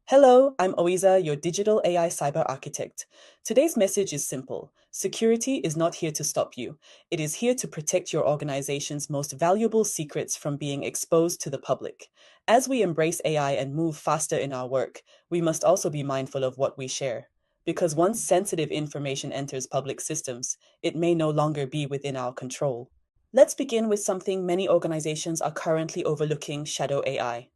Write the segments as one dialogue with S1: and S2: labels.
S1: Hello, I'm Oiza, your digital AI cyber architect. Today's message is simple. Security is not here to stop you. It is here to protect your organization's most valuable secrets from being exposed to the public. As we embrace AI and move faster in our work, we must also be mindful of what we share. Because once sensitive information enters public systems, it may no longer be within our control. Let's begin with something many organizations are currently overlooking: shadow AI.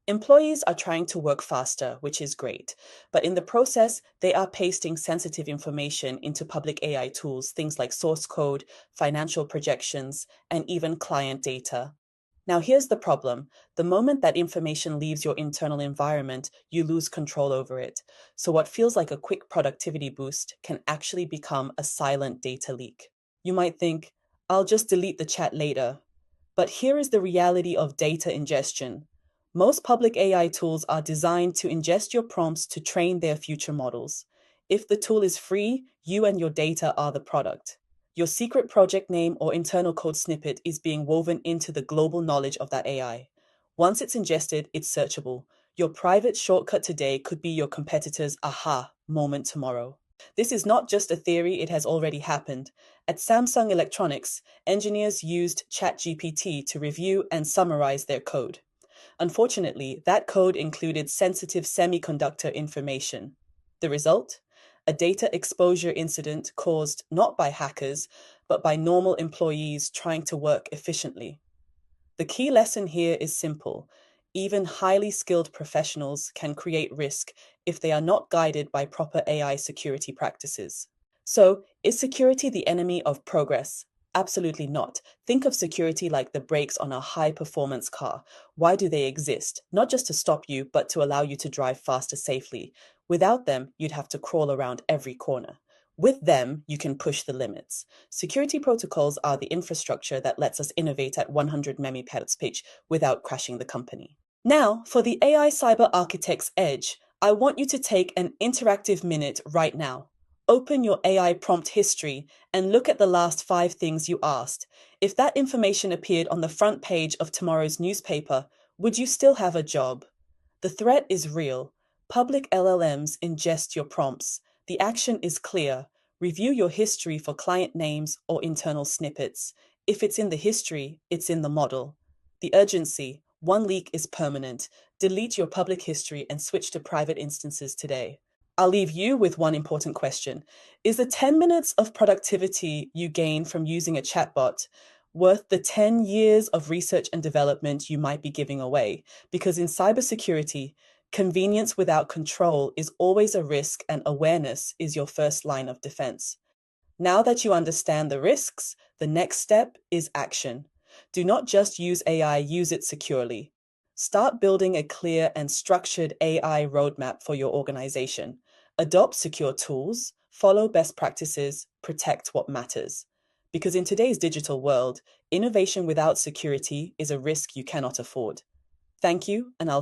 S1: Employees are trying to work faster, which is great, but in the process, they are pasting sensitive information into public AI tools, things like source code, financial projections, and even client data. Now, here's the problem. The moment that information leaves your internal environment, you lose control over it. So, what feels like a quick productivity boost can actually become a silent data leak. You might think, I'll just delete the chat later. But here is the reality of data ingestion. Most public AI tools are designed to ingest your prompts to train their future models. If the tool is free, you and your data are the product. Your secret project name or internal code snippet is being woven into the global knowledge of that AI. Once it's ingested, it's searchable. Your private shortcut today could be your competitor's aha moment tomorrow. This is not just a theory, it has already happened. At Samsung Electronics, engineers used ChatGPT to review and summarize their code. Unfortunately, that code included sensitive semiconductor information. The result? A data exposure incident caused not by hackers, but by normal employees trying to work efficiently. The key lesson here is simple. Even highly skilled professionals can create risk if they are not guided by proper AI security practices. So, is security the enemy of progress? Absolutely not. Think of security like the brakes on a high performance car. Why do they exist? Not just to stop you, but to allow you to drive faster safely. Without them, you'd have to crawl around every corner. With them, you can push the limits. Security protocols are the infrastructure that lets us innovate at 100 Mbps pitch without crashing the company. Now, for the AI Cyber Architect's Edge, I want you to take an interactive minute right now. Open your AI prompt history and look at the last 5 things you asked. If that information appeared on the front page of tomorrow's newspaper, would you still have a job? The threat is real. Public LLMs ingest your prompts. The action is clear. Review your history for client names or internal snippets. If it's in the history, it's in the model. The urgency: one leak is permanent. Delete your public history and switch to private instances today. I'll leave you with one important question. Is the 10 minutes of productivity you gain from using a chatbot worth the 10 years of research and development you might be giving away? Because in cybersecurity, convenience without control is always a risk, and awareness is your first line of defense. Now that you understand the risks, the next step is action. Do not just use AI, use it securely. Start building a clear and structured AI roadmap for your organization. Adopt secure tools, follow best practices, protect what matters. Because in today's digital world, innovation without security is a risk you cannot afford. Thank you, and I'll